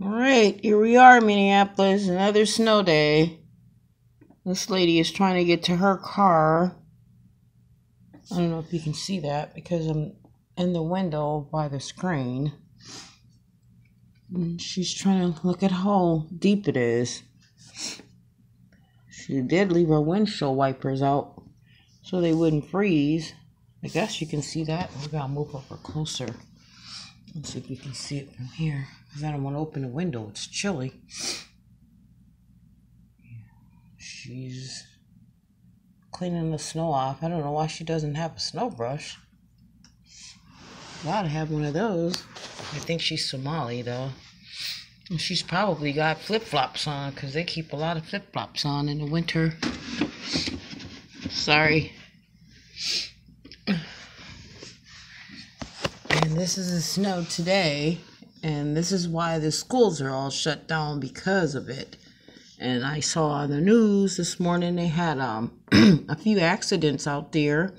All right, here we are, Minneapolis. Another snow day. This lady is trying to get to her car. I don't know if you can see that because I'm in the window by the screen. And she's trying to look at how deep it is. She did leave her windshield wipers out so they wouldn't freeze. I guess you can see that. We gotta move over closer. Let's see if you can see it from here. Because I don't want to open the window. It's chilly. She's cleaning the snow off. I don't know why she doesn't have a snow brush. Gotta have one of those. I think she's Somali though. And she's probably got flip-flops on because they keep a lot of flip-flops on in the winter. Sorry. And this is the snow today. And this is why the schools are all shut down because of it. And I saw on the news this morning they had a few accidents out there.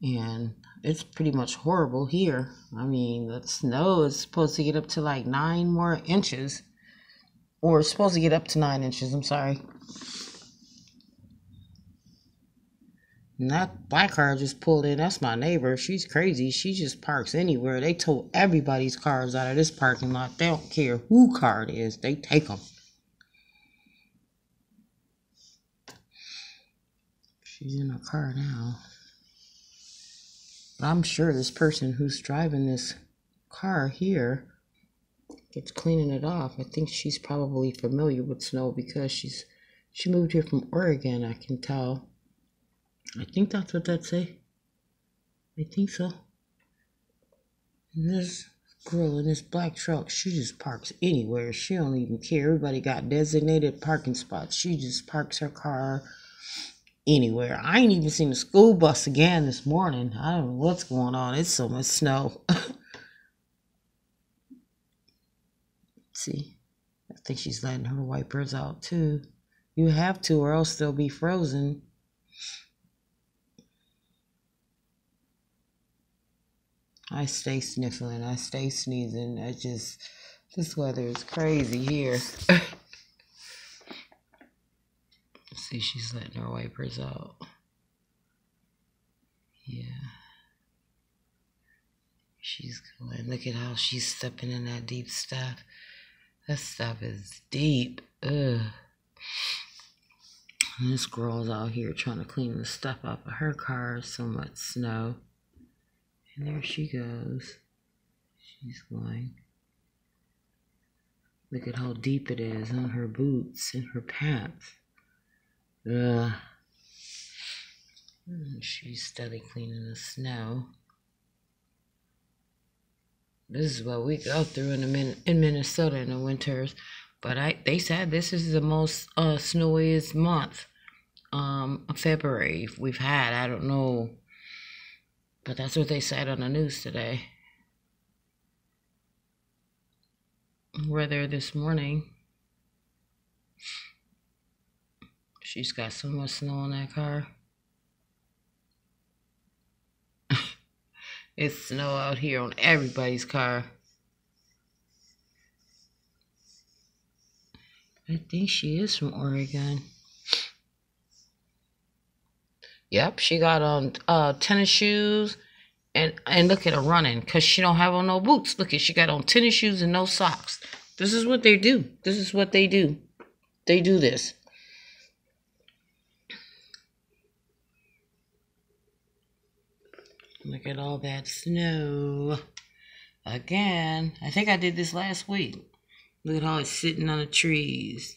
And it's pretty much horrible here. I mean, the snow is supposed to get up to like 9 more inches. Or it's supposed to get up to 9 inches, I'm sorry. And that black car just pulled in. That's my neighbor. She's crazy. She just parks anywhere. They tow everybody's cars out of this parking lot. They don't care who car it is. They take them. She's in her car now. But I'm sure this person who's driving this car here is cleaning it off. I think she's probably familiar with snow because she moved here from Oregon, I can tell. I think that's what that say. I think so. And this girl in this black truck, she just parks anywhere. She don't even care. Everybody got designated parking spots. She just parks her car anywhere. I ain't even seen the school bus again this morning. I don't know what's going on. It's so much snow. Let's see. I think she's letting her wipers out too. You have to or else they'll be frozen. I stay sniffling. I stay sneezing. This weather is crazy here. See, she's letting her wipers out. Yeah. She's going. Look at how she's stepping in that deep stuff. That stuff is deep. Ugh. And this girl's out here trying to clean the stuff off of her car. So much snow. And there she goes. She's going. Look at how deep it is on her boots and her pants. Ugh. And she's steadily cleaning the snow. This is what we go through in Minnesota in the winters. But they said this is the most snowiest month of February we've had. I don't know. But that's what they said on the news today. We're there this morning. She's got so much snow in that car. It's snow out here on everybody's car. I think she is from Oregon. Yep, she got on tennis shoes and look at her running because she don't have on no boots. Look at she got on tennis shoes and no socks. This is what they do. This is what they do. They do this. Look at all that snow. Again, I think I did this last week. Look at how it's sitting on the trees.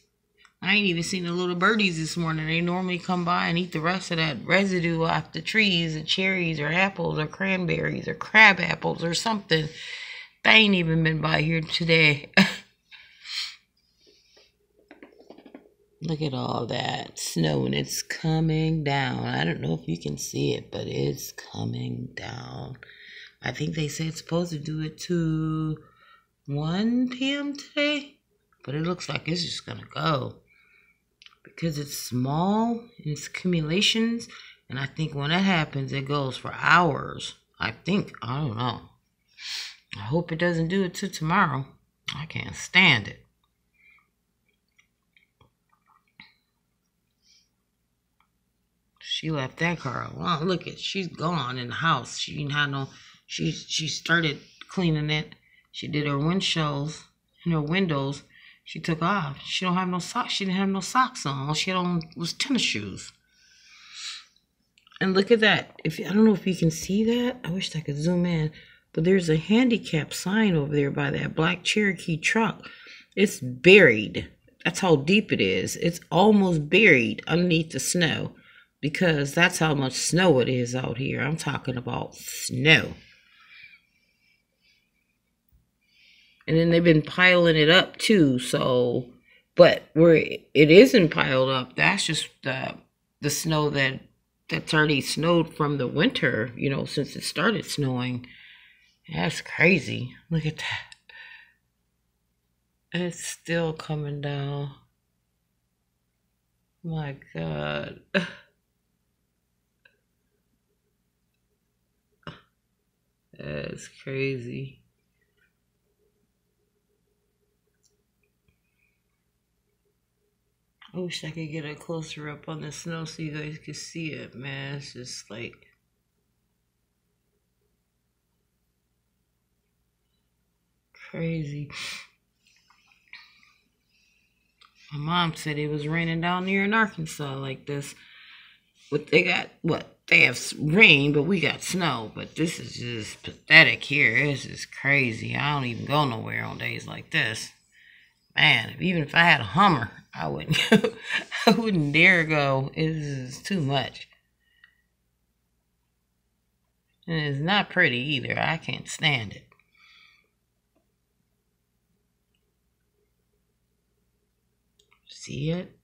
I ain't even seen the little birdies this morning. They normally come by and eat the rest of that residue off the trees, and cherries or apples or cranberries or crab apples or something. They ain't even been by here today. Look at all that snow, and it's coming down. I don't know if you can see it, but it's coming down. I think they say it's supposed to do it to 1 p.m. today, but it looks like it's just going to go. Because it's small and it's accumulations, and I think when that happens, it goes for hours. I think. I don't know. I hope it doesn't do it to tomorrow. I can't stand it. She left that car alone. Look at, she's gone in the house. She didn't have no. She started cleaning it. She did her windshields and her windows. She took off. She don't have no socks. She didn't have no socks on. All she had on was tennis shoes. And look at that. I don't know if you can see that. I wish I could zoom in. But there's a handicap sign over there by that black Cherokee truck. It's buried. That's how deep it is. It's almost buried underneath the snow. Because that's how much snow it is out here. I'm talking about snow. And then they've been piling it up too. So, but where it isn't piled up, that's just the snow that's already snowed from the winter, you know, since it started snowing. That's crazy. Look at that. It's still coming down. My God. That's crazy. I wish I could get a closer up on the snow so you guys could see it, man. It's just like crazy. My mom said it was raining down there in Arkansas like this. But they got, what? They have rain, but we got snow. But this is just pathetic here. This is crazy. I don't even go nowhere on days like this. Man, even if I had a Hummer, I wouldn't I wouldn't dare go. It is too much. And it's not pretty either. I can't stand it. See it?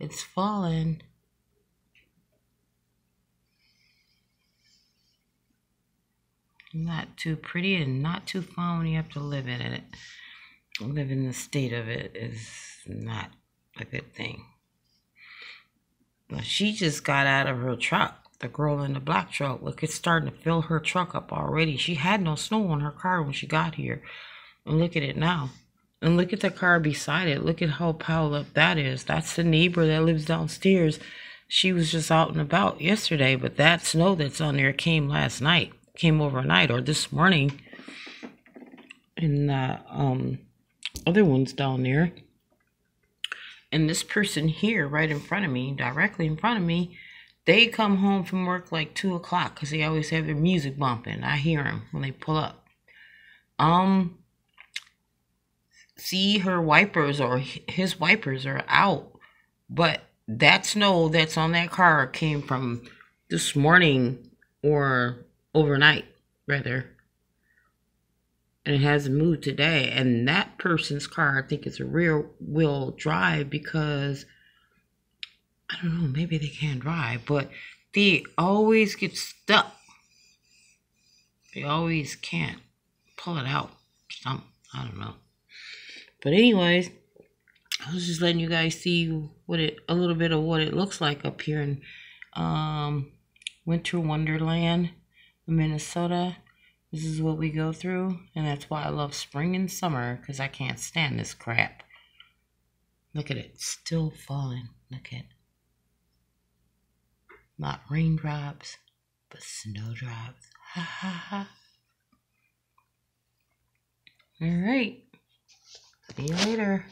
It's falling. Not too pretty and not too fun when you have to live in it. Live in the state of it is not a good thing. But she just got out of her truck. The girl in the black truck. Look, it's starting to fill her truck up already. She had no snow on her car when she got here. And look at it now. And look at the car beside it. Look at how piled up that is. That's the neighbor that lives downstairs. She was just out and about yesterday. But that snow that's on there came last night. Came overnight or this morning. And other ones down there. And this person here right in front of me, directly in front of me, they come home from work like 2 o'clock because they always have their music bumping. I hear them when they pull up. See, her wipers or his wipers are out. But that snow that's on that car came from this morning or overnight, rather. And it hasn't moved today. And that person's car, I think it's a rear wheel drive because, I don't know, maybe they can't drive, but they always get stuck. They always can't pull it out. I don't know. But anyways, I was just letting you guys see a little bit of what it looks like up here in Winter Wonderland, Minnesota. This is what we go through, and that's why I love spring and summer, because I can't stand this crap. Look at it, it's still falling. Look at it. Not raindrops, but snowdrops. Ha ha ha. All right. See you later.